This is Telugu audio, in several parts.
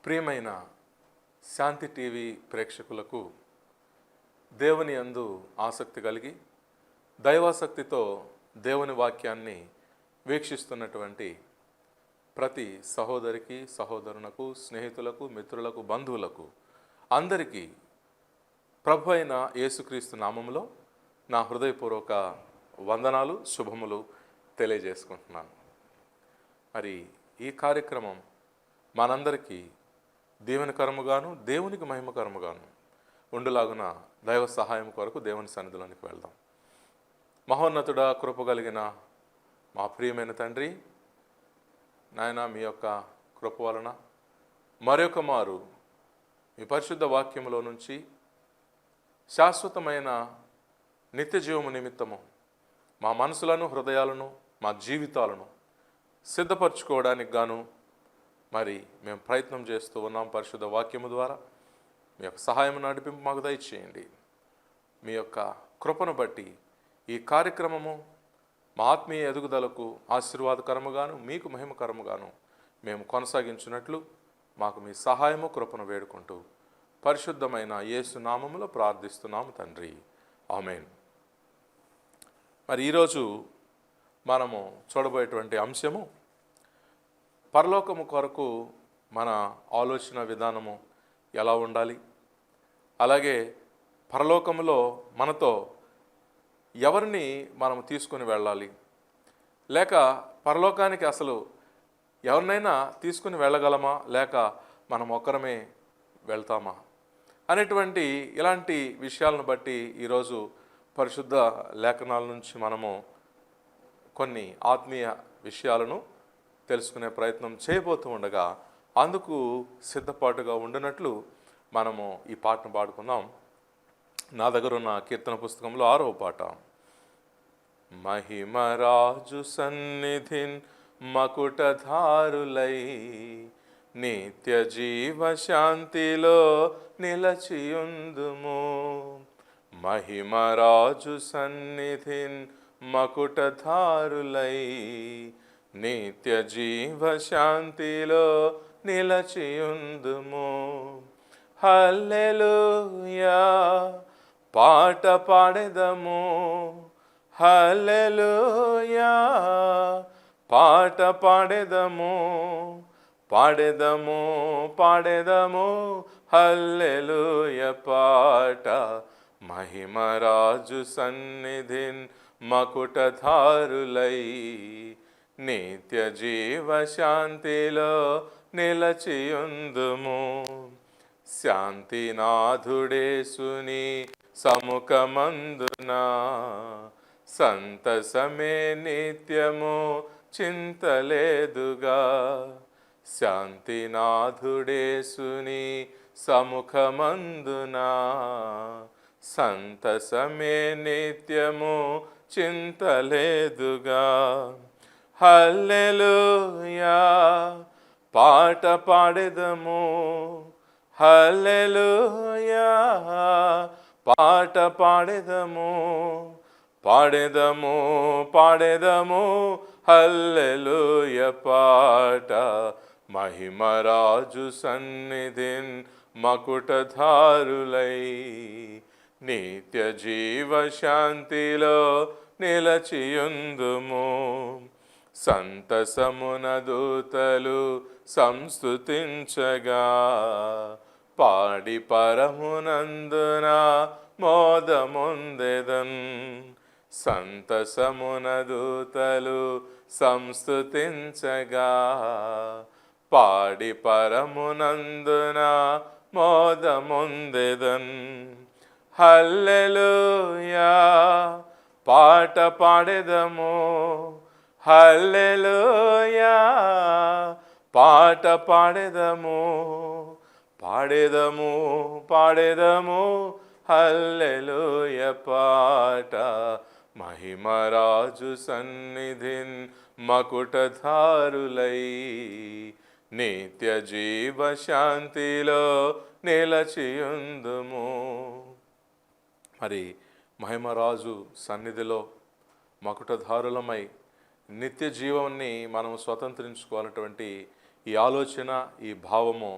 ప్రియమైన శాంతి టీవీ ప్రేక్షకులకు దేవుని యందు ఆసక్తి కలిగి దైవాసక్తితో దేవుని వాక్యాన్ని వీక్షిస్తున్నటువంటి ప్రతి సహోదరికి సహోదరునకు స్నేహితులకు మిత్రులకు బంధువులకు అందరికీ ప్రభు అయిన యేసుక్రీస్తు నామములో నా హృదయపూర్వక వందనాలు శుభములు తెలియజేసుకుంటున్నాను. మరి ఈ కార్యక్రమం మనందరికీ దీవెనకరముగాను దేవునికి మహిమకరముగాను ఉండులాగున దైవ సహాయం కొరకు దేవుని సన్నిధిలోనికి వెళ్దాం. మహోన్నతుడా, కృపగలిగిన మా ప్రియమైన తండ్రి, నాయన మీ యొక్క కృప వలన మరొక మారు మీ పరిశుద్ధ వాక్యములో నుంచి శాశ్వతమైన నిత్య జీవము నిమిత్తము మా మనసులను హృదయాలను మా జీవితాలను సిద్ధపరచుకోవడానికి గాను మరి మేము ప్రయత్నం చేస్తూ ఉన్నాం. పరిశుద్ధ వాక్యము ద్వారా మీ యొక్క సహాయం నడిపింపు మాకు దయచేయండి. మీ యొక్క కృపను బట్టి ఈ కార్యక్రమము మా ఆత్మీయ ఎదుగుదలకు ఆశీర్వాదకరముగాను మీకు మహిమకరముగాను మేము కొనసాగించినట్లు మాకు మీ సహాయము కృపను వేడుకుంటూ పరిశుద్ధమైన యేసు నామములో ప్రార్థిస్తున్నాము తండ్రి, ఆమేన్. మరి ఈరోజు మనము చూడబోయేటువంటి అంశము పరలోకము కొరకు మన ఆలోచన విధానము ఎలా ఉండాలి, అలాగే పరలోకములో మనతో ఎవరిని మనం తీసుకొని వెళ్ళాలి, లేక పరలోకానికి అసలు ఎవరినైనా తీసుకుని వెళ్ళగలమా, లేక మనం ఒక్కరమే వెళ్తామా అనేటువంటి ఇలాంటి విషయాలను బట్టి ఈరోజు పరిశుద్ధ లేఖనాల నుంచి మనము కొన్ని ఆత్మీయ విషయాలను తెలుసుకునే ప్రయత్నం చేయబోతూ ఉండగా అందుకు సిద్ధపాటుగా ఉండినట్లు మనము ఈ పాటను పాడుకుందాం. నా దగ్గర ఉన్న కీర్తన పుస్తకంలో 6వ పాట. మహిమరాజు సన్నిధిన్ మకుటధారులై నిత్య జీవ శాంతిలో నిలచియుందుము. మహిమరాజు సన్నిధిన్ మకుటధారులై నిత్య జీవ శాంతిలో నిలచియుందుము. హల్లెలూయా పాట పాడెదము, హల్లెలూయా పాట పాడెదము, పాడెదము పాడెదము హల్లెలూయా పాట. మహిమరాజు సన్నిధిన్ మకుటధారులై నిత్య జీవ శాంతిలో నిలచియుందుము. శాంతినాథుడేసుని సముఖమందున సంతసమే నిత్యము చింతలేదుగా. శాంతినాథుడేసుని సముఖమందున సంతసమే నిత్యము చింతలేదుగా. హల్లెలూయా పాట పాడెదము, హల్లెలూయా పాట పాడెదము, పాడెదము పాడెదము హల్లెలూయా పాట. మహిమరాజు సన్నిధిన్ మకుటధారులై నిత్య జీవ శాంతిలో నిలచియుందుము. సంతసమున దూతలు సంస్తుతించగా పాడి పరమునందున మోదముందెదన్. సంతసమున దూతలు సంస్తుతించగా పాడి పరమునందున మోదముందెదన్. హల్లెలూయా పాట పాడెదము, హల్లెలూయా పాట పాడెదము, పాడెదము పాడెదము హల్లెలూయా పాట. మహిమరాజు సన్నిధిన్ మకుటధారులై నిత్య జీవ శాంతిలో నిలచియుందుము. మరి మహిమరాజు సన్నిధిలో మకుటధారులమై నిత్య జీవాన్ని మనం స్వతంత్రించుకోవాలన్నటువంటి ఈ ఆలోచన, ఈ భావము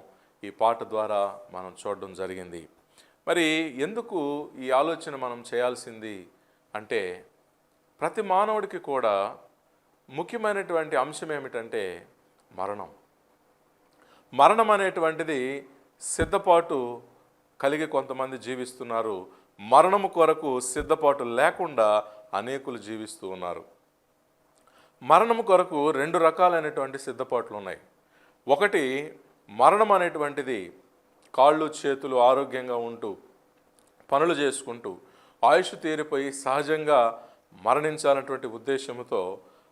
ఈ పాట ద్వారా మనం చూడడం జరిగింది. మరి ఎందుకు ఈ ఆలోచన మనం చేయాల్సింది అంటే, ప్రతి మానవుడికి కూడా ముఖ్యమైనటువంటి అంశం ఏమిటంటే మరణం. మరణం అనేటువంటిది సిద్ధపాటు కలిగి కొంతమంది జీవిస్తున్నారు. మరణము కొరకు సిద్ధపాటు లేకుండా అనేకులు జీవిస్తూ ఉన్నారు. మరణము కొరకు 2 రకాలైనటువంటి సిద్ధపాట్లు ఉన్నాయి. ఒకటి, మరణం అనేటువంటిది కాళ్ళు చేతులు ఆరోగ్యంగా ఉంటూ పనులు చేసుకుంటూ ఆయుష్ తీరిపోయి సహజంగా మరణించాలన్నటువంటి ఉద్దేశంతో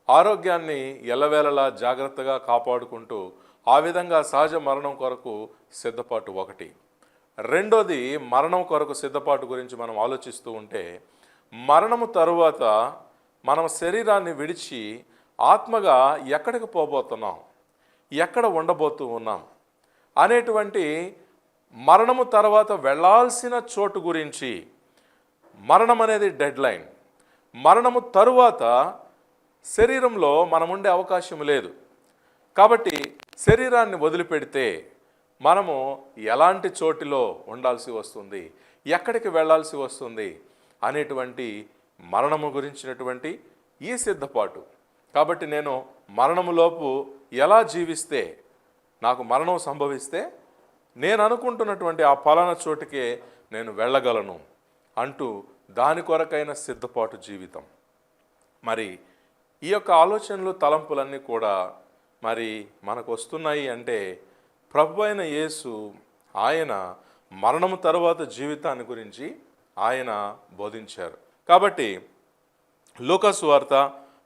ఆరోగ్యాన్ని ఎల్లవేళలా జాగ్రత్తగా కాపాడుకుంటూ ఆ విధంగా సహజ మరణం కొరకు సిద్ధపాటు ఒకటి. రెండోది, మరణం కొరకు సిద్ధపాటు గురించి మనం ఆలోచిస్తూ ఉంటే, మరణము తరువాత మనం శరీరాన్ని విడిచి ఆత్మగా ఎక్కడికి పోబోతున్నాం, ఎక్కడ ఉండబోతూ ఉన్నాం అనేటువంటి మరణము తర్వాత వెళ్ళాల్సిన చోటు గురించి. మరణం అనేది డెడ్ లైన్. మరణము తరువాత శరీరంలో మనం ఉండే అవకాశం లేదు. కాబట్టి శరీరాన్ని వదిలిపెడితే మనము ఎలాంటి చోటిలో ఉండాల్సి వస్తుంది, ఎక్కడికి వెళ్ళాల్సి వస్తుంది అనేటువంటి మరణము గురించినటువంటి ఈ సిద్ధపాటు. కాబట్టి నేను మరణములోపు ఎలా జీవిస్తే, నాకు మరణం సంభవిస్తే నేను అనుకుంటున్నటువంటి ఆ పలానా చోటుకే నేను వెళ్ళగలను అంటూ దాని కొరకైన సిద్ధపాటు జీవితం. మరి ఈ యొక్క ఆలోచనలు తలంపులన్నీ కూడా మరి మనకు వస్తున్నాయి అంటే, ప్రభు అయిన యేసు ఆయన మరణము తరువాత జీవితాన్ని గురించి ఆయన బోధించారు. కాబట్టి లూకా సువార్త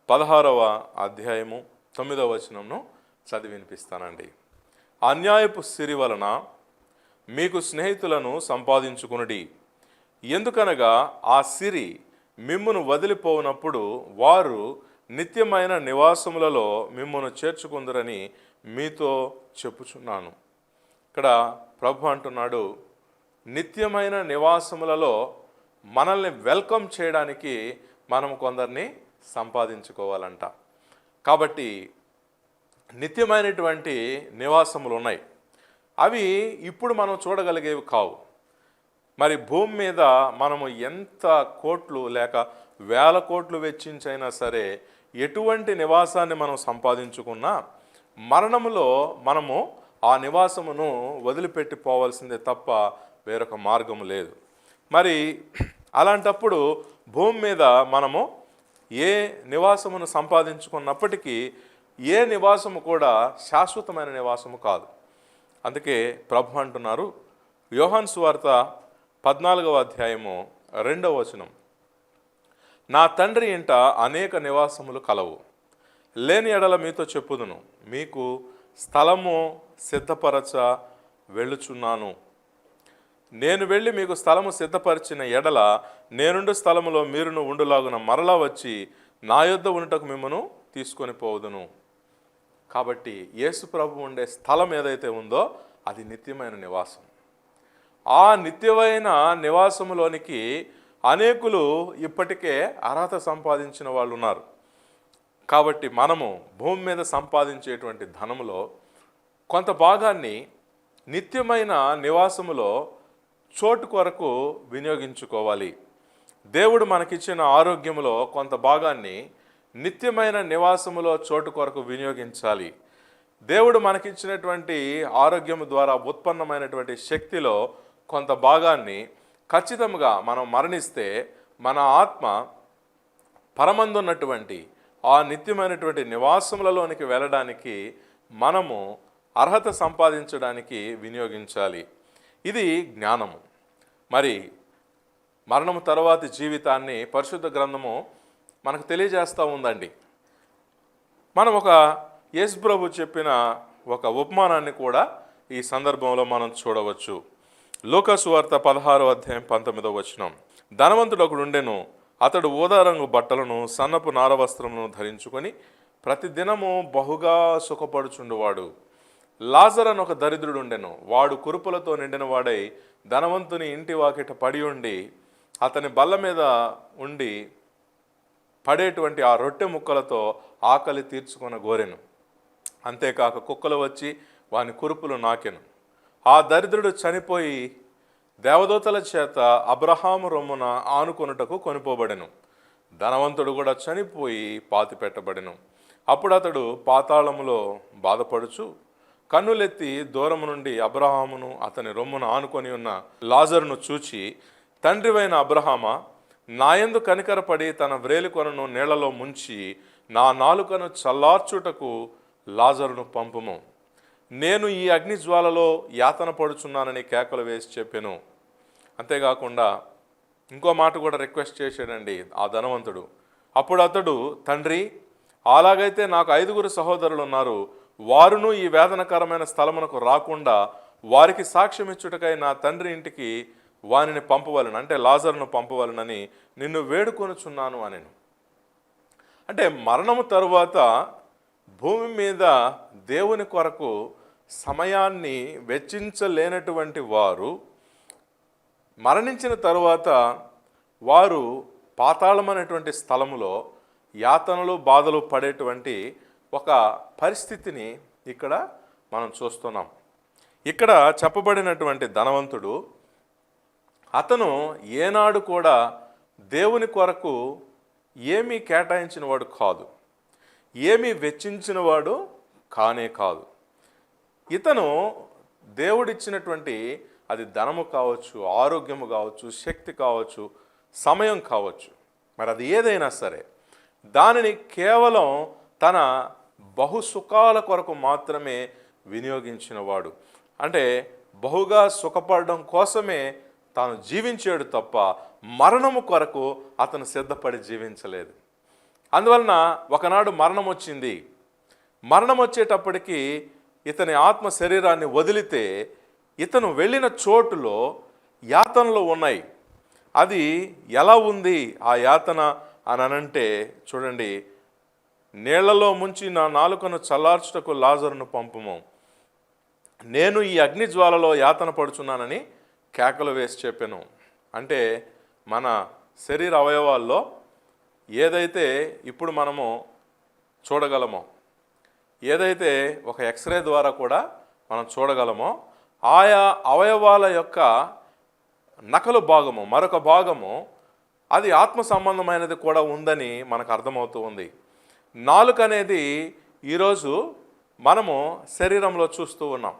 16వ అధ్యాయము 9వ వచనంను చదివి వినిపిస్తానండి. అన్యాయపు సిరి వలన మీకు స్నేహితులను సంపాదించుకునుడి, ఎందుకనగా ఆ సిరి మిమ్మును వదిలిపోనప్పుడు వారు నిత్యమైన నివాసములలో మిమ్మును చేర్చుకుందరని మీతో చెప్పుచున్నాను. ఇక్కడ ప్రభు అంటున్నాడు, నిత్యమైన నివాసములలో మనల్ని వెల్కమ్ చేయడానికి మనం కొందరిని సంపాదించుకోవాలంట. కాబట్టి నిత్యమైనటువంటి నివాసములు ఉన్నాయి. అవి ఇప్పుడు మనం చూడగలిగేవి కావు. మరి భూమి మీద మనము ఎంత కోట్లు లేక వేల కోట్లు వెచ్చించైనా సరే, ఎటువంటి నివాసాన్ని మనం సంపాదించుకున్నా మరణములో మనము ఆ నివాసమును వదిలిపెట్టి పోవాల్సిందే తప్ప వేరొక మార్గము లేదు. మరి అలాంటప్పుడు భూమి మీద మనము ఏ నివాసమును సంపాదించుకున్నప్పటికీ ఏ నివాసము కూడా శాశ్వతమైన నివాసము కాదు. అందుకే ప్రభు అంటున్నారు, యోహాను సువార్త 14వ అధ్యాయము 2వ వచనం, నా తండ్రి ఇంట అనేక నివాసములు కలవు, లేని ఎడల మీతో చెప్పుదును, మీకు స్థలము సిద్ధపరచ వెళ్ళుచున్నాను. నేను వెళ్ళి మీకు స్థలము సిద్ధపరిచిన ఎడల నేనుండు స్థలములో మీరును ఉండులాగున మరలా వచ్చి నా యొద్ద ఉండుటకు మిమ్మను తీసుకొని పోవుదును. కాబట్టి యేసు ప్రభు ఉండే స్థలం ఏదైతే ఉందో అది నిత్యమైన నివాసం. ఆ నిత్యమైన నివాసములోనికి అనేకులు ఇప్పటికే అర్హత సంపాదించిన వాళ్ళు ఉన్నారు. కాబట్టి మనము భూమి మీద సంపాదించేటువంటి ధనములో కొంత భాగాన్ని నిత్యమైన నివాసములో చోటు కొరకు వినియోగించుకోవాలి. దేవుడు మనకిచ్చిన ఆరోగ్యములో కొంత భాగాన్ని నిత్యమైన నివాసములో చోటు కొరకు వినియోగించాలి. దేవుడు మనకిచ్చినటువంటి ఆరోగ్యము ద్వారా ఉత్పన్నమైనటువంటి శక్తిలో కొంత భాగాన్ని ఖచ్చితంగా మనం మరణిస్తే మన ఆత్మ పరమందున్నటువంటి ఆ నిత్యమైనటువంటి నివాసములలోనికి వెళ్ళడానికి మనము అర్హత సంపాదించడానికి వినియోగించాలి. ఇది జ్ఞానము. మరి మరణము తర్వాతి జీవితాన్ని పరిశుద్ధ గ్రంథము మనకు తెలియజేస్తూ ఉందండి. మనం ఒక యేసు ప్రభు చెప్పిన ఒక ఉపమానాన్ని కూడా ఈ సందర్భంలో మనం చూడవచ్చు. లూకా సువార్త 16వ అధ్యాయం 19వ వచనం, ధనవంతుడు ఒకడు ఉండెను, అతడు ఊదా రంగు బట్టలను సన్నపు నారవస్త్రమును ధరించుకొని ప్రతిదినము బహుగా సుఖపడుచుండువాడు. లాజరు అని ఒక దరిద్రుడు ఉండెను, వాడు కురుపులతో నిండిన వాడై ధనవంతుని ఇంటి వాకిట పడి ఉండి అతని బల్ల మీద ఉండి పడేటువంటి ఆ రొట్టె ముక్కలతో ఆకలి తీర్చుకొన గోరెను. అంతేకాక కుక్కలు వచ్చి వాని కురుపులు నాకెను. ఆ దరిద్రుడు చనిపోయి దేవదూతల చేత అబ్రహాము రొమ్మున ఆనుకొనుటకు కొనిపోబడెను. ధనవంతుడు కూడా చనిపోయి పాతి పెట్టబడెను. అప్పుడు అతడు పాతాళములో బాధపడుచు కన్నులెత్తి దూరము నుండి అబ్రహామును అతని రొమ్మున ఆనుకొని ఉన్న లాజరును చూచి, తండ్రివైన అబ్రహామా, నాయందు కనికరపడి తన వ్రేలికొనను నీళ్లలో ముంచి నా నాలుకను చల్లార్చుటకు లాజరును పంపుము. నేను ఈ అగ్నిజ్వాలలో యాతన పడుచున్నానని కేకలు వేసి చెప్పాను. అంతేకాకుండా ఇంకో మాట కూడా రిక్వెస్ట్ చేశాడండి ఆ ధనవంతుడు. అప్పుడు అతడు, తండ్రి, అలాగైతే నాకు 5 సహోదరులు ఉన్నారు, వారును ఈ వేదనకరమైన స్థలమునకు రాకుండా వారికి సాక్ష్యం ఇచ్చుటకై నా తండ్రి ఇంటికి వానిని పంపవలను, అంటే లాజరును పంపవలనని నిన్ను వేడుకొనుచున్నాను అనెను. అంటే మరణము తరువాత భూమి మీద దేవుని కొరకు సమయాన్ని వెచ్చించలేనటువంటి వారు మరణించిన తరువాత వారు పాతాళం అనేటువంటి స్థలములో యాతనలు బాధలు పడేటువంటి ఒక పరిస్థితిని ఇక్కడ మనం చూస్తున్నాం. ఇక్కడ చెప్పబడినటువంటి ధనవంతుడు, అతను ఏనాడు కూడా దేవుని కొరకు ఏమీ కేటాయించిన వాడు కాదు, ఏమీ వెచ్చించిన వాడు కానే కాదు. ఇతను దేవుడిచ్చినటువంటి, అది ధనము కావచ్చు, ఆరోగ్యము కావచ్చు, శక్తి కావచ్చు, సమయం కావచ్చు, మరి అది ఏదైనా సరే దానిని కేవలం తన బహుసుఖాల కొరకు మాత్రమే వినియోగించినవాడు. అంటే బహుగా సుఖపడడం కోసమే తాను జీవించాడు తప్ప మరణము కొరకు అతను సిద్ధపడి జీవించలేదు. అందువలన ఒకనాడు మరణం వచ్చింది. మరణం వచ్చేటప్పటికి ఇతని ఆత్మ శరీరాన్ని వదిలితే ఇతను వెళ్ళిన చోటులో యాతనలు ఉన్నాయి. అది ఎలా ఉంది ఆ యాతన అని అనంటే, చూడండి, నీళ్లలో ముంచి నా నాలుకను చల్లార్చుటకు లాజరును పంపుము, నేను ఈ అగ్నిజ్వాలలో యాతన పడుచున్నానని కేకలు వేసి చెప్పాను. అంటే మన శరీర అవయవాల్లో ఏదైతే ఇప్పుడు మనము చూడగలమో, ఏదైతే ఒక ఎక్స్రే ద్వారా కూడా మనం చూడగలమో, ఆయా అవయవాల యొక్క నకలు భాగము, మరొక భాగము, అది ఆత్మ సంబంధమైనది కూడా ఉందని మనకు అర్థమవుతూ ఉంది. నాలుక అనేది ఈరోజు మనము శరీరంలో చూస్తూ ఉన్నాం.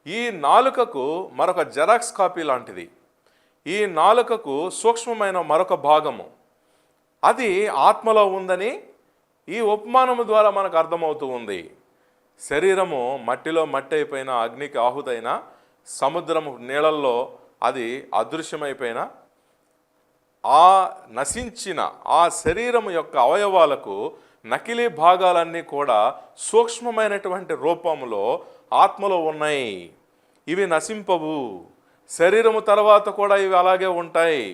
ఈ నాలుకకు మరొక జెరాక్స్ కాపీ లాంటిది. ఈ నాలుకకు సూక్ష్మమైన మరొక భాగము, అది ఆత్మలో ఉందని ఈ ఉపమానము ద్వారా మనకు అర్థమవుతూ ఉంది. శరీరము మట్టిలో మట్టి అయిపోయిన, అగ్నికి ఆహుతైన, సముద్రము నీళ్ళల్లో అది అదృశ్యమైపోయిన, ఆ నశించిన ఆ శరీరము యొక్క అవయవాలకు నకిలీ భాగాలన్నీ కూడా సూక్ష్మమైనటువంటి రూపంలో ఆత్మలో ఉన్నాయి. ఇవి నశింపవు. శరీరము తర్వాత కూడా ఇవి అలాగే ఉంటాయి.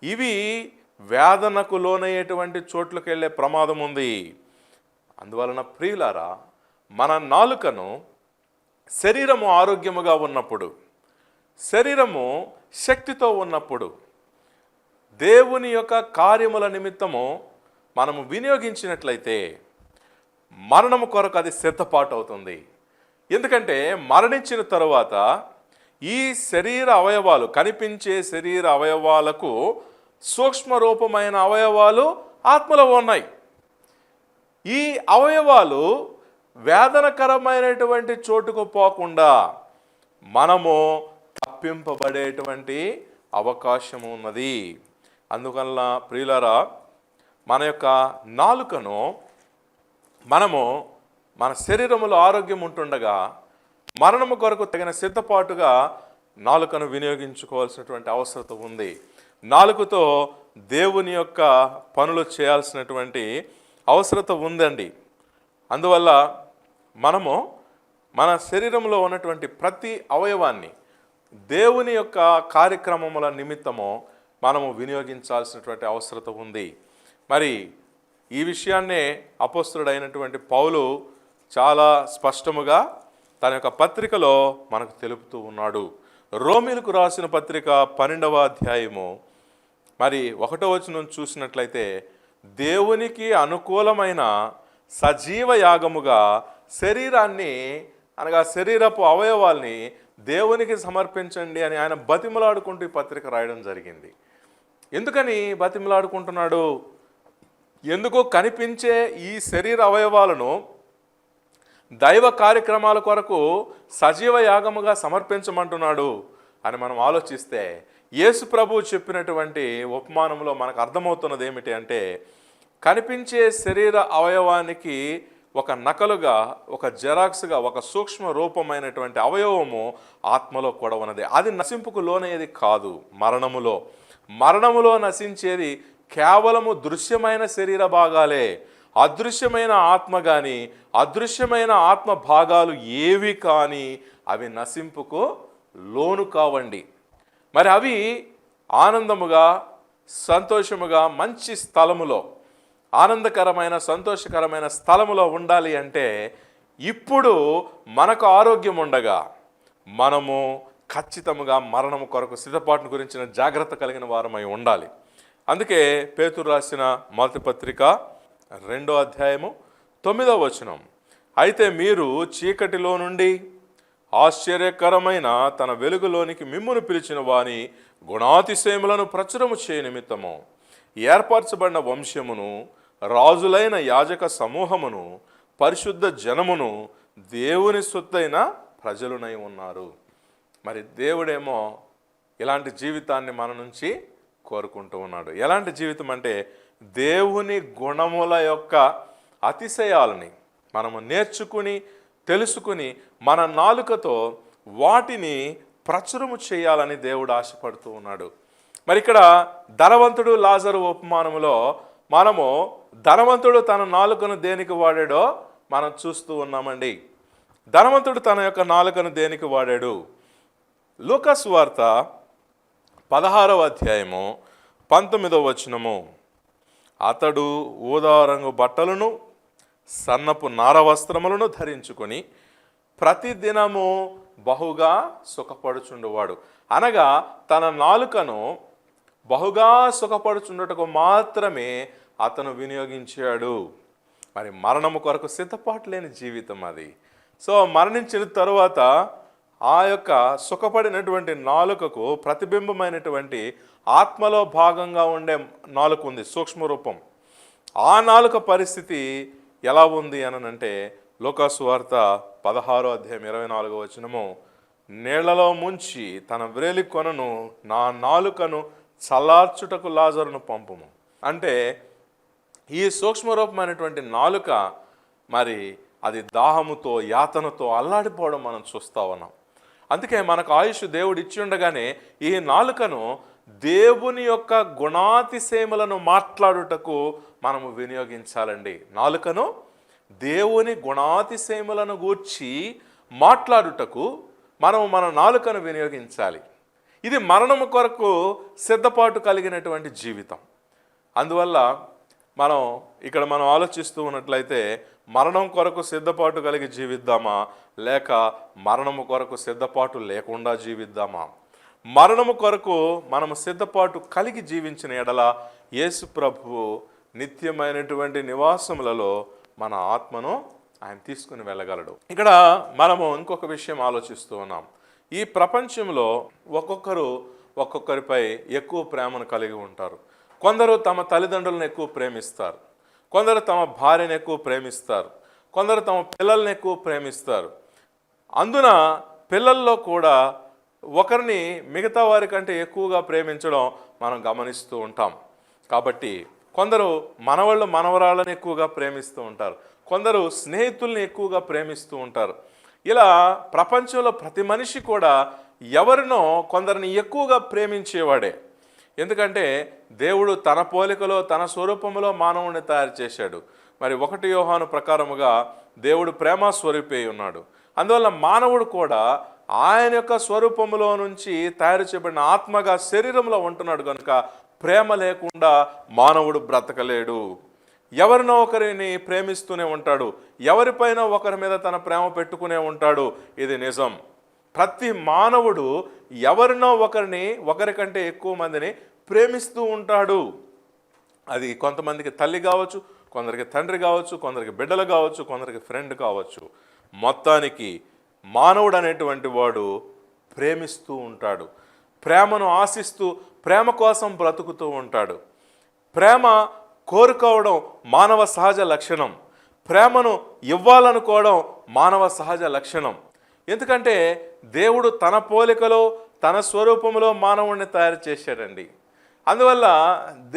ఇవి వేదనకు లోనయ్యేటువంటి చోట్లకు వెళ్ళే ప్రమాదం ఉంది. అందువలన ప్రియులారా, మన నాలుకను శరీరము ఆరోగ్యముగా ఉన్నప్పుడు, శరీరము శక్తితో ఉన్నప్పుడు, దేవుని యొక్క కార్యముల నిమిత్తము మనము వినియోగించినట్లయితే మరణము కొరకు అది సిద్ధపాటు అవుతుంది. ఎందుకంటే మరణించిన తరువాత ఈ శరీర అవయవాలు, కనిపించే శరీర అవయవాలకు సూక్ష్మ రూపమైన అవయవాలు ఆత్మలో ఉన్నాయి. ఈ అవయవాలు వేదనకరమైనటువంటి చోటుకు పోకుండా మనము తప్పింపబడేటువంటి అవకాశం ఉన్నది. అందువల్ల ప్రియులారా, మన యొక్క నాలుకను మనము మన శరీరములో ఆరోగ్యం ఉంటుండగా మరణము కొరకు తగిన సిద్ధపాటుగా నాలుకను వినియోగించుకోవాల్సినటువంటి అవసరం ఉంది. నాలుకతో దేవుని యొక్క పనులు చేయాల్సినటువంటి అవసరం ఉందండి. అందువల్ల మనము మన శరీరంలో ఉన్నటువంటి ప్రతి అవయవాన్ని దేవుని యొక్క కార్యక్రమముల నిమిత్తము మనము వినియోగించాల్సినటువంటి అవసరం ఉంది. మరి ఈ విషయాన్నే అపోస్తలుడైనటువంటి పౌలు చాలా స్పష్టముగా తన యొక్క పత్రికలో మనకు తెలుపుతూ ఉన్నాడు. రోమీలకు రాసిన పత్రిక 12వ అధ్యాయము మరి 1వ వచనం చూసినట్లయితే, దేవునికి అనుకూలమైన సజీవ యాగముగా శరీరాన్ని, అనగా శరీరపు అవయవాల్ని దేవునికి సమర్పించండి అని ఆయన బతిమలాడుకుంటూ ఈ పత్రిక రాయడం జరిగింది. ఎందుకని బతిమలాడుకుంటున్నాడు? ఎందుకో కనిపించే ఈ శరీర అవయవాలను దైవ కార్యక్రమాల కొరకు సజీవ యాగముగా సమర్పించమంటున్నాడు అని మనం ఆలోచిస్తే, యేసు ప్రభువు చెప్పినటువంటి ఉపమానంలో మనకు అర్థమవుతున్నది ఏమిటి అంటే, కనిపించే శరీర అవయవానికి ఒక నకలుగా, ఒక జెరాక్స్గా, ఒక సూక్ష్మ రూపమైనటువంటి అవయవము ఆత్మలో కూడా ఉన్నది. అది నశింపుకు లోనయ్యేది కాదు. మరణములో నశించేది కేవలము దృశ్యమైన శరీర భాగాలే. అదృశ్యమైన ఆత్మ కానీ, అదృశ్యమైన ఆత్మ భాగాలు ఏవి కానీ అవి నశింపుకు లోను కావండి. మరి అవి ఆనందముగా, సంతోషముగా, మంచి స్థలములో, ఆనందకరమైన, సంతోషకరమైన స్థలములో ఉండాలి అంటే, ఇప్పుడు మనకు ఆరోగ్యం ఉండగా మనము ఖచ్చితముగా మరణము కొరకు సిద్ధపాటును గురించిన జాగ్రత్త కలిగిన వారమై ఉండాలి. అందుకే పేతురు రాసిన మొదటి పత్రిక 2వ అధ్యాయము 9వ వచనం, అయితే మీరు చీకటిలో నుండి ఆశ్చర్యకరమైన తన వెలుగులోనికి మిమ్మును పిలిచిన వాని గుణాతిశయములను ప్రచురము చేయ నిమిత్తము ఏర్పరచబడిన వంశమును, రాజులైన యాజక సమూహమును, పరిశుద్ధ జనమును, దేవుని సొత్తైన ప్రజలునై ఉన్నారు. మరి దేవుడేమో ఇలాంటి జీవితాన్ని మన నుంచి కోరుకుంటూ ఉన్నాడు. ఎలాంటి జీవితం అంటే, దేవుని గుణముల యొక్క అతిశయాలని మనము నేర్చుకుని, తెలుసుకుని, మన నాలుకతో వాటిని ప్రచురము చేయాలని దేవుడు ఆశపడుతూ ఉన్నాడు. మరి ఇక్కడ ధనవంతుడు లాజరు ఉపమానములో మనము ధనవంతుడు తన నాలుకను దేనికి వాడాడో మనం చూస్తూ ఉన్నామండి. ధనవంతుడు తన యొక్క నాలుకను దేనికి వాడాడు? లూకా సువార్త 16వ అధ్యాయము 19వ వచనము, అతడు ఊదా రంగు బట్టలను, సన్నపు నార వస్త్రములను ధరించుకొని ప్రతిదినము బహుగా సుఖపడుచుండువాడు. అనగా తన నాలుకను బహుగా సుఖపడుచుండుటకు మాత్రమే అతను వినియోగించాడు. మరి మరణము కొరకు సిద్ధపాటు లేని జీవితం అది. సో మరణించిన తరువాత ఆ యొక్క సుఖపడినటువంటి నాలుకకు ప్రతిబింబమైనటువంటి ఆత్మలో భాగంగా ఉండే నాలుక ఉంది, సూక్ష్మ రూపం. ఆ నాలుక పరిస్థితి ఎలా ఉంది అనంటే, లూకా సువార్త 16వ అధ్యాయం 24వ వచనము, నీళ్లలో ముంచి తన వ్రేలి కొనను నా నాలుకను చల్లార్చుటకు లాజరును పంపుము. అంటే ఈ సూక్ష్మరూపమైనటువంటి నాలుక మరి అది దాహముతో, యాతనతో అల్లాడిపోవడం మనం చూస్తూ ఉన్నాం. అందుకే మనకు ఆయుష్ దేవుడు ఇచ్చి ఉండగానే ఈ నాలుకను దేవుని యొక్క గుణాతిశయములను మాట్లాడుటకు మనము వినియోగించాలండి. నాలుకను దేవుని గుణాతిశయములను గూర్చి మాట్లాడుటకు మనము మన నాలుకను వినియోగించాలి. ఇది మరణము కొరకు సిద్ధపాటు కలిగినటువంటి జీవితం. అందువల్ల మనం ఆలోచిస్తూ ఉన్నట్లయితే, మరణం కొరకు సిద్ధపాటు కలిగి జీవిద్దామా, లేక మరణము కొరకు సిద్ధపాటు లేకుండా జీవిద్దామా? మరణము కొరకు మనము సిద్ధపాటు కలిగి జీవించిన ఎడల యేసు ప్రభువు నిత్యమైనటువంటి నివాసములలో మన ఆత్మను ఆయన తీసుకుని వెళ్ళగలడు. ఇక్కడ మనము ఇంకొక విషయం ఆలోచిస్తూ ఉన్నాం. ఈ ప్రపంచంలో ఒక్కొక్కరిపై ఎక్కువ ప్రేమను కలిగి ఉంటారు. కొందరు తమ తల్లిదండ్రులను ఎక్కువ ప్రేమిస్తారు, కొందరు తమ భార్యను ఎక్కువ ప్రేమిస్తారు, కొందరు తమ పిల్లల్ని ఎక్కువ ప్రేమిస్తారు. అందున పిల్లల్లో కూడా ఒకరిని మిగతా వారి కంటే ఎక్కువగా ప్రేమించడం మనం గమనిస్తూ ఉంటాం. కాబట్టి కొందరు మనవరాళ్ళని ఎక్కువగా ప్రేమిస్తూ ఉంటారు, కొందరు స్నేహితుల్ని ఎక్కువగా ప్రేమిస్తూ ఉంటారు. ఇలా ప్రపంచంలో ప్రతి మనిషి కూడా ఎవరినో కొందరిని ఎక్కువగా ప్రేమించేవాడే. ఎందుకంటే దేవుడు తన పోలికలో, తన స్వరూపంలో మానవుని తయారు చేశాడు. మరి 1 యోహాను ప్రకారముగా దేవుడు ప్రేమ స్వరూపి ఉన్నాడు. అందువల్ల మానవుడు కూడా ఆయన యొక్క స్వరూపములో నుంచి తయారు చేయబడిన ఆత్మగా శరీరంలో ఉంటున్నాడు కనుక ప్రేమ లేకుండా మానవుడు బ్రతకలేడు. ఎవరినో ఒకరిని ప్రేమిస్తూనే ఉంటాడు, ఎవరిపైన ఒకరి మీద తన ప్రేమ పెట్టుకునే ఉంటాడు. ఇది నిజం. ప్రతి మానవుడు ఎవరినో ఒకరికంటే ఎక్కువ మందిని ప్రేమిస్తూ ఉంటాడు. అది కొంతమందికి తల్లి కావచ్చు, కొందరికి తండ్రి కావచ్చు, కొందరికి బిడ్డలు కావచ్చు, కొందరికి ఫ్రెండ్ కావచ్చు. మొత్తానికి మానవుడు అనేటువంటి వాడు ప్రేమిస్తూ ఉంటాడు. ప్రేమను ఆశిస్తూ ప్రేమ కోసం బ్రతుకుతూ ఉంటాడు. ప్రేమ కోరుకోవడం మానవ సహజ లక్షణం. ప్రేమను ఇవ్వాలనుకోవడం మానవ సహజ లక్షణం. ఎందుకంటే దేవుడు తన పోలికలో తన స్వరూపంలో మానవుడిని తయారు చేశాడండి. అందువల్ల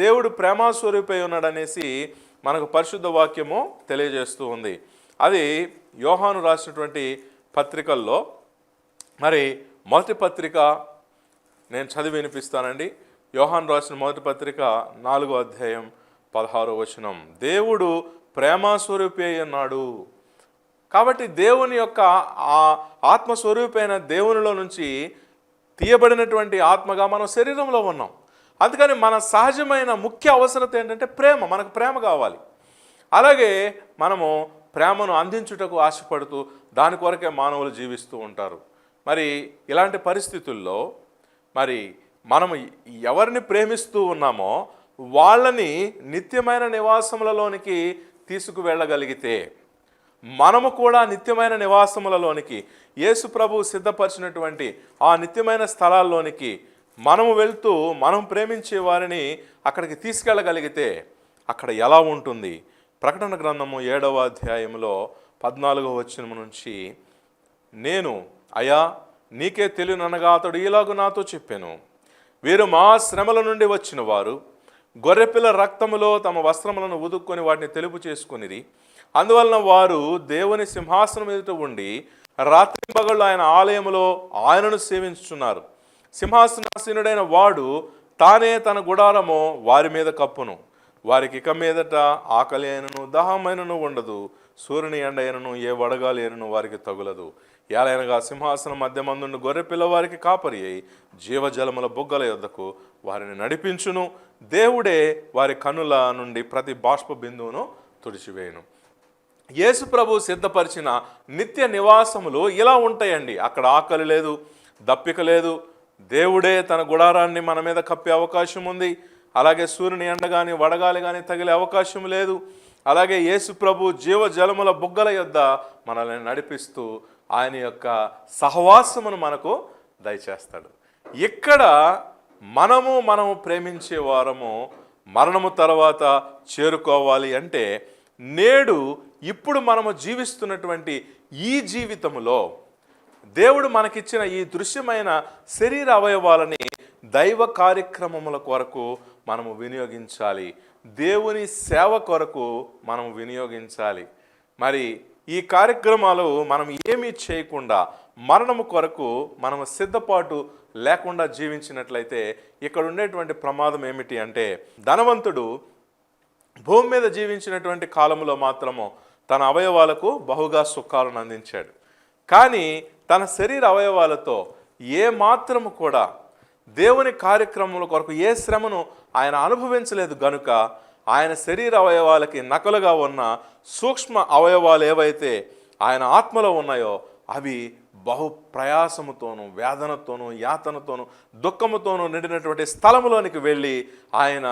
దేవుడు ప్రేమాస్వరూపై ఉన్నాడనేసి మనకు పరిశుద్ధ వాక్యము తెలియజేస్తూ ఉంది. అది యోహాను రాసినటువంటి పత్రికల్లో మరి మొదటి పత్రిక నేను చదివి వినిపిస్తానండి. యోహాను రాసిన మొదటి పత్రిక 4వ అధ్యాయం 16వ వచనం. దేవుడు ప్రేమాస్వరూపి అయి ఉన్నాడు. కాబట్టి దేవుని యొక్క ఆ ఆత్మస్వరూపైన దేవునిలో నుంచి తీయబడినటువంటి ఆత్మగా మనం శరీరంలో ఉన్నాం. అందుకని మన సహజమైన ముఖ్య అవసరత ఏంటంటే ప్రేమ. మనకు ప్రేమ కావాలి. అలాగే మనము ప్రేమను అందించుటకు ఆశపడుతూ దాని కొరకే మానవులు జీవిస్తూ ఉంటారు. మరి ఇలాంటి పరిస్థితుల్లో మరి మనము ఎవరిని ప్రేమిస్తూ ఉన్నామో వాళ్ళని నిత్యమైన నివాసములలోనికి తీసుకువెళ్ళగలిగితే, మనము కూడా నిత్యమైన నివాసములలోనికి యేసు ప్రభువు సిద్ధపరిచినటువంటి ఆ నిత్యమైన స్థలాల్లోనికి మనము వెళ్తూ మనం ప్రేమించే వారిని అక్కడికి తీసుకెళ్ళగలిగితే అక్కడ ఎలా ఉంటుంది? ప్రకటన గ్రంథము 7వ అధ్యాయంలో 14వ వచనం నుంచి, నేను అయ్యా నీకే తెలియననగా అతడు ఇలాగు నాతో చెప్పాను, వీరు మా శ్రమల నుండి వచ్చిన వారు, గొర్రెపిల్ల రక్తములో తమ వస్త్రములను ఉదుక్కొని వాటిని తెలుపు చేసుకునిరి. అందువలన వారు దేవుని సింహాసనం ఎదుట ఉండి రాత్రింపగళ్ళు ఆయన ఆలయములో ఆయనను సేవించుచున్నారు. సింహాసనాసీనుడైన వాడు తానే తన గుడారము వారి మీద కప్పును. వారికి ఇక మీదట ఆకలి అయినను దాహమైనను ఉండదు. సూర్యుని ఎండ అయినను ఏ వడగాలి అయినను వారికి తగులదు. ఏలైనగా సింహాసనం మధ్యమందుండి గొర్రెపిల్ల వారికి కాపరి అయి జీవజలముల బుగ్గల యొద్దకు వారిని నడిపించును. దేవుడే వారి కన్నుల నుండి ప్రతి బాష్ప బిందువును తుడిచివేయును. యేసు ప్రభు సిద్ధపరిచిన నిత్య నివాసములు ఇలా ఉంటాయండి. అక్కడ ఆకలి లేదు, దప్పిక లేదు. దేవుడే తన గుడారాన్ని మన మీద కప్పే అవకాశం ఉంది. అలాగే సూర్యుని ఎండ కానీ వడగాలి కానీ తగిలే అవకాశం లేదు. అలాగే యేసు ప్రభు జీవజలముల బుగ్గల యొద్ద మనల్ని నడిపిస్తూ ఆయన యొక్క సహవాసమును మనకు దయచేస్తాడు. ఇక్కడ మనము ప్రేమించే వారము మరణము తర్వాత చేరుకోవాలి అంటే నేడు ఇప్పుడు మనము జీవిస్తున్నటువంటి ఈ జీవితములో దేవుడు మనకిచ్చిన ఈ దృశ్యమైన శరీర అవయవాలని దైవ కార్యక్రమముల కొరకు మనము వినియోగించాలి. దేవుని సేవ కొరకు మనము వినియోగించాలి. మరి ఈ కార్యక్రమాలు మనం ఏమీ చేయకుండా మరణము కొరకు మనము సిద్ధపాటు లేకుండా జీవించినట్లయితే ఇక్కడ ఉండేటువంటి ప్రమాదం ఏమిటి అంటే, ధనవంతుడు భూమి మీద జీవించినటువంటి కాలంలో మాత్రము తన అవయవాలకు బహుగా సుఖాలను అందించాడు. కానీ తన శరీర అవయవాలతో ఏ మాత్రము కూడా దేవుని కార్యక్రమముల కొరకు ఏ శ్రమను ఆయన అనుభవించలేదు గనుక ఆయన శరీర అవయవాలకి నకలుగా ఉన్న సూక్ష్మ అవయవాలు ఏవైతే ఆయన ఆత్మలో ఉన్నాయో అవి బహు ప్రయాసముతోనూ వేదనతోనూ యాతనతోనూ దుఃఖముతోనూ నిండినటువంటి స్థలములోనికి వెళ్ళి ఆయన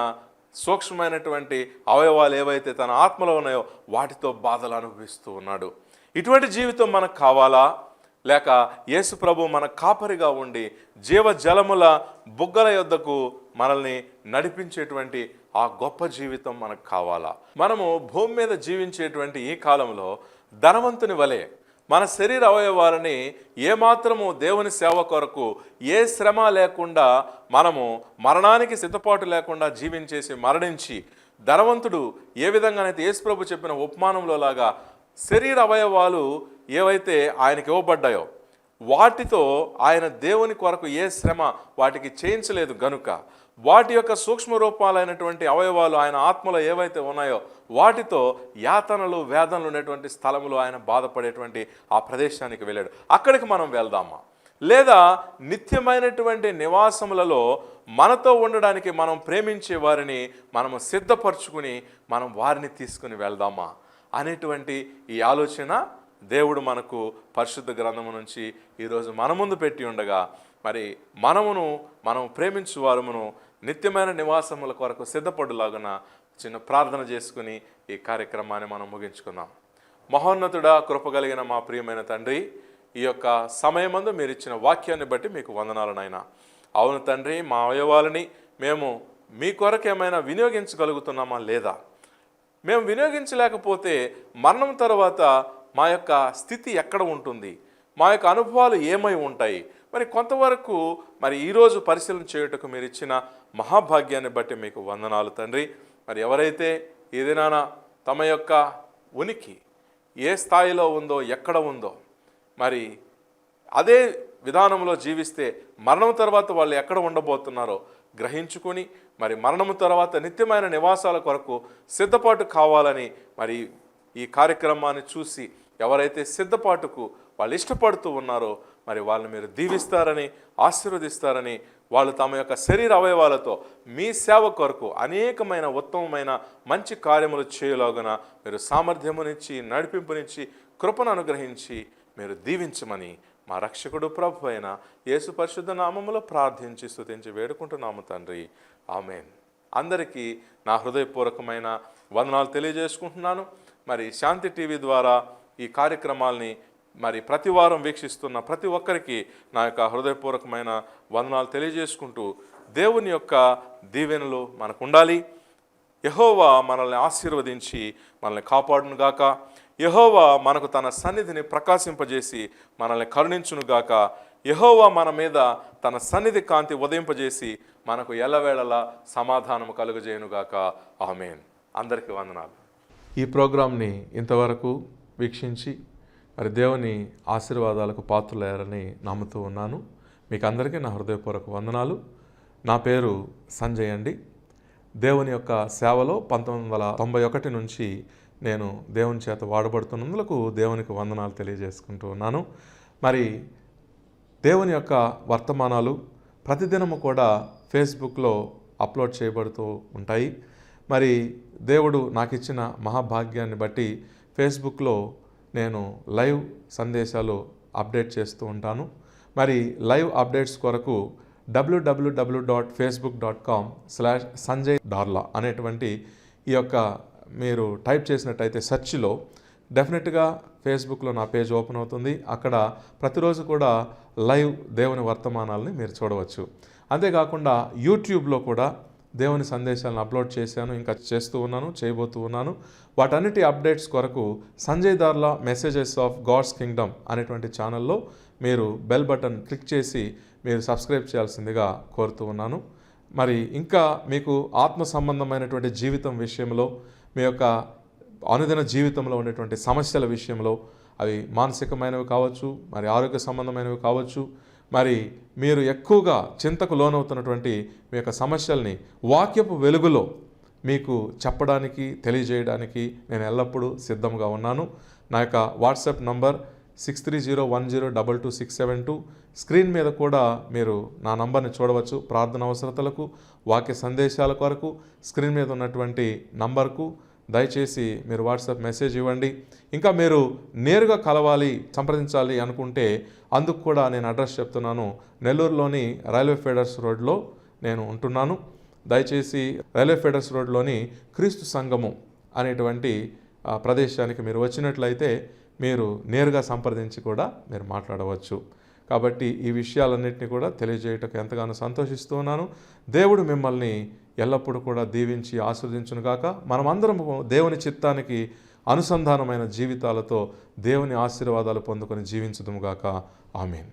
సూక్ష్మమైనటువంటి అవయవాలు ఏవైతే తన ఆత్మలో ఉన్నాయో వాటితో బాధలు అనుభవిస్తూ ఉన్నాడు. ఇటువంటి జీవితం మనకు కావాలా? లేక యేసు ప్రభు మన కాపరిగా ఉండి జీవజలముల బుగ్గల యొద్దకు మనల్ని నడిపించేటువంటి ఆ గొప్ప జీవితం మనకు కావాలా? మనము భూమి మీద జీవించేటువంటి ఈ కాలంలో ధనవంతుని వలె మన శరీర అవయవాలని ఏమాత్రము దేవుని సేవ కొరకు ఏ శ్రమ లేకుండా మనము మరణానికి సిద్ధపాటు లేకుండా జీవించేసి మరణించి, ధనవంతుడు ఏ విధంగానైతే యేసు ప్రభు చెప్పిన ఉపమానంలో లాగా శరీర అవయవాలు ఏవైతే ఆయనకి ఇవ్వబడ్డాయో వాటితో ఆయన దేవుని కొరకు ఏ శ్రమ వాటికి చేయించలేదు గనుక వాటి యొక్క సూక్ష్మ రూపాలైనటువంటి అవయవాలు ఆయన ఆత్మలో ఏవైతే ఉన్నాయో వాటితో యాతనలు వేదనలు ఉన్నటువంటి స్థలములో ఆయన బాధపడేటువంటి ఆ ప్రదేశానికి వెళ్ళాడు. అక్కడికి మనం వెళ్దామా? లేదా నిత్యమైనటువంటి నివాసములలో మనతో ఉండడానికి మనం ప్రేమించే వారిని మనము సిద్ధపరచుకుని మనం వారిని తీసుకుని వెళ్దామా అనేటువంటి ఈ ఆలోచన దేవుడు మనకు పరిశుద్ధ గ్రంథము నుంచి ఈరోజు మన ముందు పెట్టి ఉండగా, మరి మనం ప్రేమించు వారమును నిత్యమైన నివాసముల కొరకు సిద్ధపడులాగున చిన్న ప్రార్థన చేసుకుని ఈ కార్యక్రమాన్ని మనం ముగించుకుందాం. మహోన్నతుడా, కృపగలిగిన మా ప్రియమైన తండ్రి, ఈ యొక్క సమయమందు మీరు ఇచ్చిన వాక్యాన్ని బట్టి మీకు వందనాలు నాయన. అవును తండ్రి, మా అవయవాలని మేము మీ కొరకు ఏమైనా వినియోగించగలుగుతున్నామా లేదా? మేము వినియోగించలేకపోతే మరణం తర్వాత మా యొక్క స్థితి ఎక్కడ ఉంటుంది? మా యొక్క అనుభవాలు ఏమై ఉంటాయి? మరి కొంతవరకు మరి ఈరోజు పరిశీలన చేయుటకు మీరు ఇచ్చిన మహాభాగ్యాన్ని బట్టి మీకు వందనాలు తండ్రి. మరి ఎవరైతే ఏదైనా తమ యొక్క ఉనికి ఏ స్థాయిలో ఉందో, ఎక్కడ ఉందో, మరి అదే విధానంలో జీవిస్తే మరణం తర్వాత వాళ్ళు ఎక్కడ ఉండబోతున్నారో గ్రహించుకొని మరి మరణం తర్వాత నిత్యమైన నివాసాల కొరకు సిద్ధపాటు కావాలని మరి ఈ కార్యక్రమాన్ని చూసి ఎవరైతే సిద్ధపాటుకు వాళ్ళు ఇష్టపడుతూ ఉన్నారో మరి వాళ్ళని మీరు దీవిస్తారని, ఆశీర్వదిస్తారని, వాళ్ళు తమ యొక్క శరీర అవయవాలతో మీ సేవ కొరకు అనేకమైన ఉత్తమమైన మంచి కార్యములు చేయలాగున మీరు సామర్థ్యమునిచ్చి, నడిపింపునిచ్చి, కృపను అనుగ్రహించి మీరు దీవించమని మా రక్షకుడు ప్రభు అయిన యేసు పరిశుద్ధ నామములో ప్రార్థించి స్తుతించి వేడుకుంటున్నాము తండ్రి. ఆమేన్. అందరికీ నా హృదయపూర్వకమైన వందనాలు తెలియజేసుకుంటున్నాను. మరి శాంతి టీవీ ద్వారా ఈ కార్యక్రమాల్ని మరి ప్రతి వారం వీక్షిస్తున్న ప్రతి ఒక్కరికి నా యొక్క హృదయపూర్వకమైన వందనాలు తెలియజేసుకుంటూ, దేవుని యొక్క దీవెనలు మనకు ఉండాలి. యెహోవా మనల్ని ఆశీర్వదించి మనల్ని కాపాడునుగాక. యెహోవా మనకు తన సన్నిధిని ప్రకాశింపజేసి మనల్ని కరుణించునుగాక. యెహోవా మన మీద తన సన్నిధి కాంతి ఉదయింపజేసి మనకు ఎల్లవేళలా సమాధానము కలుగజేయునుగాక. ఆమేన్. అందరికీ వందనాలు. ఈ ప్రోగ్రాంని ఇంతవరకు వీక్షించి మరి దేవుని ఆశీర్వాదాలకు పాత్రులయ్యారని నమ్ముతూ ఉన్నాను. మీకు అందరికీ నా హృదయపూర్వక వందనాలు. నా పేరు సంజయ్ అండి. దేవుని యొక్క సేవలో 1991 నుంచి నేను దేవుని చేత వాడబడుతున్నందుకు దేవునికి వందనాలు తెలియజేసుకుంటూ ఉన్నాను. మరి దేవుని యొక్క వర్తమానాలు ప్రతిదినము కూడా ఫేస్బుక్లో అప్లోడ్ చేయబడుతూ ఉంటాయి. మరి దేవుడు నాకు ఇచ్చిన మహాభాగ్యాన్ని బట్టి ఫేస్బుక్లో నేను లైవ్ సందేశాలు అప్డేట్ చేస్తూ ఉంటాను. మరి లైవ్ అప్డేట్స్ కొరకు www.facebook.com/sanjay darla అనేటువంటి ఈ యొక్క మీరు టైప్ చేసినట్టయితే సెర్చ్లో డెఫినెట్గా ఫేస్బుక్లో నా పేజ్ ఓపెన్ అవుతుంది. అక్కడ ప్రతిరోజు కూడా లైవ్ దేవుని వర్తమానాలని మీరు చూడవచ్చు. అంతేకాకుండా యూట్యూబ్లో కూడా దేవుని సందేశాలను అప్లోడ్ చేశాను, ఇంకా చేస్తూ ఉన్నాను, చేయబోతూ ఉన్నాను. వాటన్నిటి అప్డేట్స్ కొరకు Sanjay Darla messages of God's kingdom అనేటువంటి ఛానల్లో మీరు బెల్ బటన్ క్లిక్ చేసి మీరు సబ్స్క్రైబ్ చేయాల్సిందిగా కోరుతూ ఉన్నాను. మరి ఇంకా మీకు ఆత్మ సంబంధమైనటువంటి జీవితం విషయంలో, మీ యొక్క అనుదిన జీవితంలో ఉండేటువంటి సమస్యల విషయంలో, అవి మానసికమైనవి కావచ్చు, మరి ఆరోగ్య సంబంధమైనవి కావచ్చు, మరి మీరు ఎక్కువగా చింతకు లోనవుతున్నటువంటి మీ యొక్క సమస్యల్ని వాక్యపు వెలుగులో మీకు చెప్పడానికి, తెలియజేయడానికి నేను ఎల్లప్పుడూ సిద్ధంగా ఉన్నాను. నా యొక్క వాట్సాప్ నంబర్ 6301022672. స్క్రీన్ మీద కూడా మీరు నా నంబర్ని చూడవచ్చు. ప్రార్థన అవసరతలకు, వాక్య సందేశాల కొరకు స్క్రీన్ మీద ఉన్నటువంటి నంబర్కు దయచేసి మీరు వాట్సాప్ మెసేజ్ ఇవ్వండి. ఇంకా మీరు నేరుగా కలవాలి, సంప్రదించాలి అనుకుంటే అందుకు కూడా నేను అడ్రస్ చెప్తున్నాను. నెల్లూరులోని రైల్వే ఫీడర్స్ రోడ్లో నేను ఉంటున్నాను. దయచేసి రైల్వే ఫీడర్స్ రోడ్లోని క్రీస్తు సంఘము అనేటువంటి ప్రదేశానికి మీరు వచ్చినట్లయితే మీరు నేరుగా సంప్రదించి కూడా మీరు మాట్లాడవచ్చు. కాబట్టి ఈ విషయాలన్నింటినీ కూడా తెలియజేయటకు ఎంతగానో సంతోషిస్తూ ఉన్నాను. దేవుడు మిమ్మల్ని ఎల్లప్పుడూ కూడా దీవించి ఆశీర్వదించునుగాక. మనమందరము దేవుని చిత్తానికి అనుసంధానమైన జీవితాలతో దేవుని ఆశీర్వాదాలు పొందుకొని జీవించుదుముగాక. ఆమేన్.